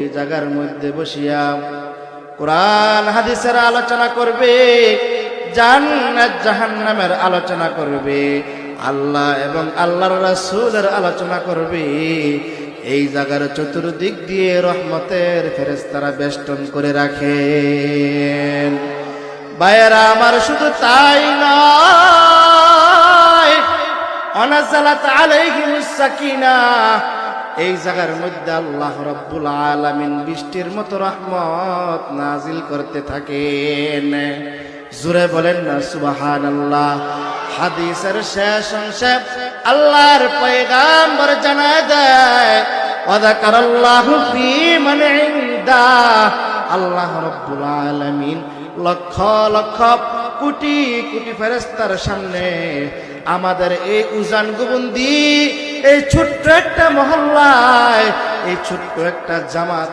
এই জায়গার মধ্যে বসিয়া কোরআন হাদিসের আলোচনা করবে, জান্নাত জাহান্নামের আলোচনা করবে, আল্লাহ এবং আল্লাহর রাসূলের আলোচনা করবে। এই জায়গার চতুর্দিক দিয়ে রহমতের ফেরেশতারা বেষ্টন করে রাখেন। ভাইয়েরা আমার, শুধু তাই নয়, অনাজালাত আলাইহিমুস সাকিনাহ, এই জায়গার মধ্যে আল্লাহ রাব্বুল আলামিন বৃষ্টির মতো রহমত নাজিল করতে থাকেন। জোরে বলেন না সুবহানাল্লাহ। হাদিসের শেষ অংশে আল্লাহর পয়গাম্বর জানায় দেয়, ওয়া যাকারাল্লাহু ফী মান ইনদা, আল্লাহ রাব্বুল আলামিন লক্ষ লক্ষ কোটি কোটি ফেরেশতার সামনে আমাদের এই উজান গোবন্দি, এই ছোট্ট একটা মহল্লায়, এই ছোট্ট একটা জামাত